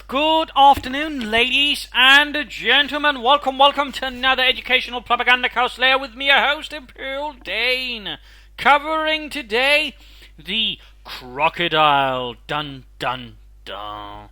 Good afternoon, ladies and gentlemen. Welcome to another educational Propagandacast. Lehr with me, your host, Imperial Dane. Covering today, the Crocodile. Dun dun dun.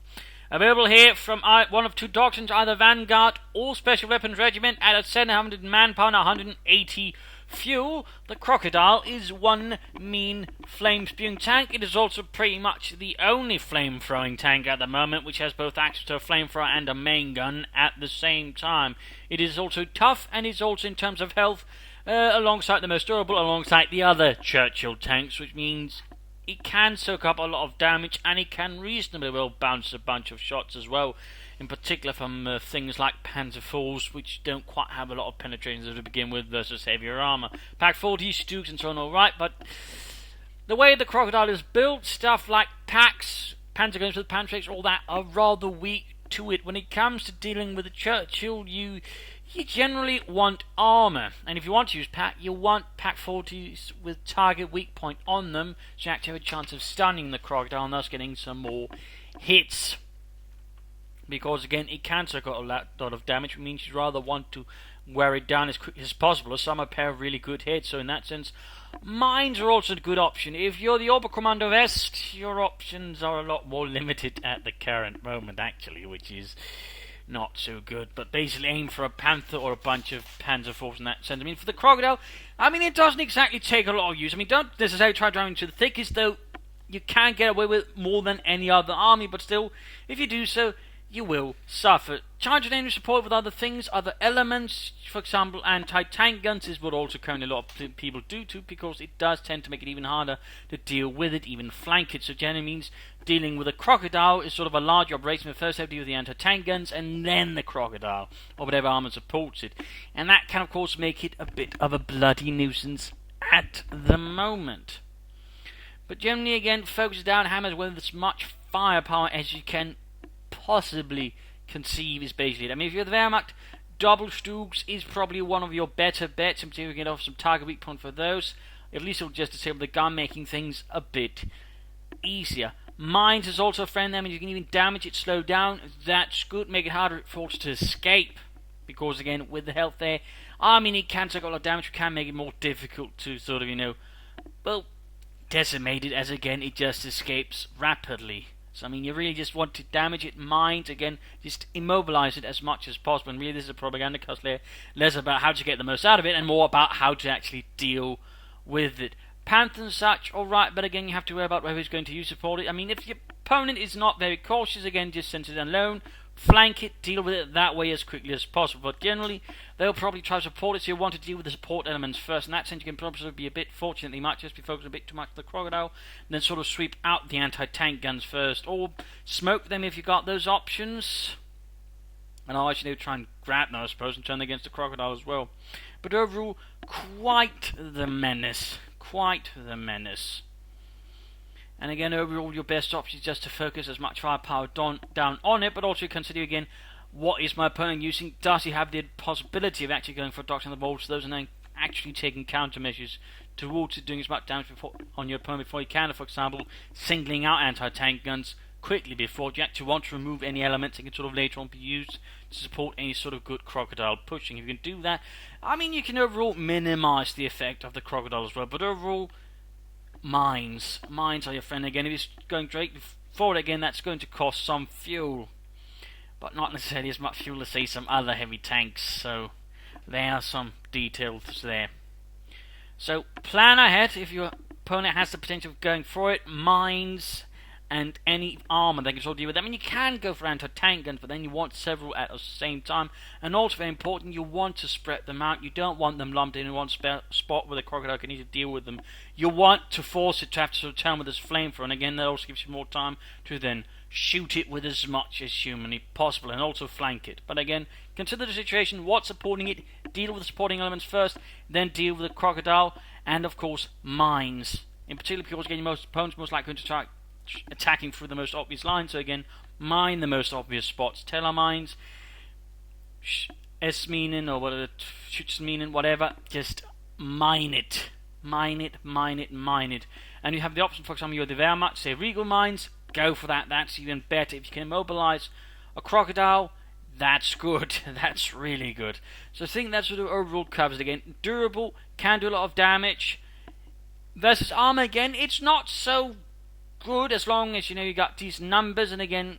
Available here from one of two doctrines, either Vanguard or Special Weapons Regiment at a 700 manpower and 180 fuel. The Crocodile is one mean flame-spewing tank. It is also pretty much the only flame-throwing tank at the moment which has both access to a flamethrower and a main gun at the same time. It is also tough, and is also, in terms of health, alongside the most durable, alongside the other Churchill tanks, which means it can soak up a lot of damage, and it can reasonably well bounce a bunch of shots as well, in particular from things like Panzer IVs, which don't quite have a lot of penetration to begin with versus heavier armour. Pack 40s, Stooks and so on, alright, but the way the Crocodile is built, stuff like packs, Panzer guns with Panzers, all that are rather weak to it. When it comes to dealing with the Churchill, you generally want armour, and if you want to use pack, you want pack 40s with target weak point on them, so you actually have a chance of stunning the Crocodile and thus getting some more hits. Because again, it can take out a lot of damage, which means you rather want to wear it down as quick as possible, or some a pair of really good hits. So in that sense, mines are also a good option. If you're the Oberkommando West, your options are a lot more limited at the current moment, actually, which is not so good. But basically aim for a Panther or a bunch of Panzer IVs in that sense. I mean, for the Crocodile, it doesn't exactly take a lot of use. Don't necessarily try driving to the thickest, though you can get away with more than any other army, but still, if you do so, you will suffer. Charge and enemy support with other things, other elements, for example, anti-tank guns is what also currently a lot of people do too, because it does tend to make it even harder to deal with it, even flank it. So generally means dealing with a Crocodile is sort of a large operation. We first have to deal with the anti-tank guns and then the Crocodile, or whatever armor supports it. And that can of course make it a bit of a bloody nuisance at the moment. But generally again, focus down hammers with as much firepower as you can possibly conceive is basically it. If you're the Wehrmacht, double Stooks is probably one of your better bets, and you can get off some target weak point for those. At least it'll just disable the gun, making things a bit easier. Mines is also a friend there, you can even damage it, slow down. That's good, make it harder for it to escape, because again, with the health there, it can take a lot of damage, can make it more difficult to sort of, decimate it, as again, it just escapes rapidly. So you really just want to damage it, mines, again, just immobilize it as much as possible. And really this is a Propagandacast layer, less about how to get the most out of it and more about how to actually deal with it. Panther and such, alright, but again you have to worry about whether he's going to use support it. If your opponent is not very cautious, again just send it alone, flank it, deal with it that way as quickly as possible. But generally, they'll probably try to support it, so you want to deal with the support elements first. In that sense, you can probably be a bit fortunate. You might just be focused a bit too much on the Crocodile, and then sort of sweep out the anti-tank guns first, or smoke them if you got those options. And I'll actually try and grab them, I suppose, and turn them against the Crocodile as well. But overall, quite the menace. Quite the menace. And again, overall, your best option is just to focus as much firepower down on it, but also consider again, what is my opponent using? Does he have the possibility of actually going for a Doctrine of the Bolts? Those and then actually taking countermeasures towards it, doing as much damage on your opponent before you can. For example, singling out anti-tank guns quickly before you actually want to remove any elements that can sort of later on be used to support any sort of good Crocodile pushing. If you can do that, you can overall minimize the effect of the Crocodile as well, but overall, Mines are your friend again. If you're going straight forward again, that's going to cost some fuel, but not necessarily as much fuel as say some other heavy tanks, so there are some details there. So plan ahead if your opponent has the potential of going for it. Mines and any armor they can sort of deal with. You can go for anti-tank guns, but then you want several at the same time, and also very important, you want to spread them out. You don't want them lumped in one spot where the Crocodile can easily deal with them. You want to force it to have to sort of turn with this flamethrower, and again that also gives you more time to then shoot it with as much as humanly possible, and also flank it. But again, consider the situation, what's supporting it, deal with the supporting elements first, then deal with the Crocodile, and of course mines. In particular, because again, your opponent's most likely going to try attacking through the most obvious line, so again, mine the most obvious spots. Teller mines, S-minen, or whatever, Schutzminen, whatever, just mine it. And you have the option, for example, you're the Wehrmacht, say Regal mines, go for that. That's even better. If you can immobilize a crocodile, that's good. That's really good. So I think that's what the overall covers. Again, durable, can do a lot of damage. Versus armor, again, it's not so good as long as you got these numbers and again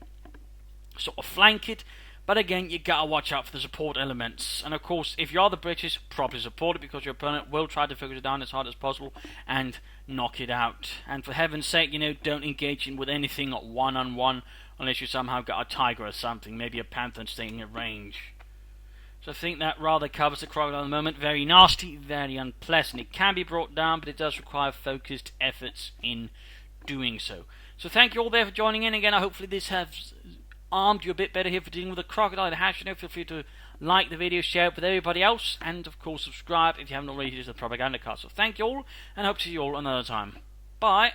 sort of flank it. But again, you gotta watch out for the support elements. And of course, if you are the British, properly support it, because your opponent will try to focus it down as hard as possible and knock it out. And for heaven's sake, don't engage in with anything at one-on-one unless you somehow got a tiger or something, maybe a panther staying at range. So I think that rather covers the crocodile at the moment. Very nasty, very unpleasant. It can be brought down, but it does require focused efforts in doing so. So thank you all there for joining in. Again, hopefully this has armed you a bit better here for dealing with a crocodile. Feel free to like the video, share it with everybody else, and of course subscribe if you haven't already to the Propagandacast. So thank you all, and hope to see you all another time. Bye.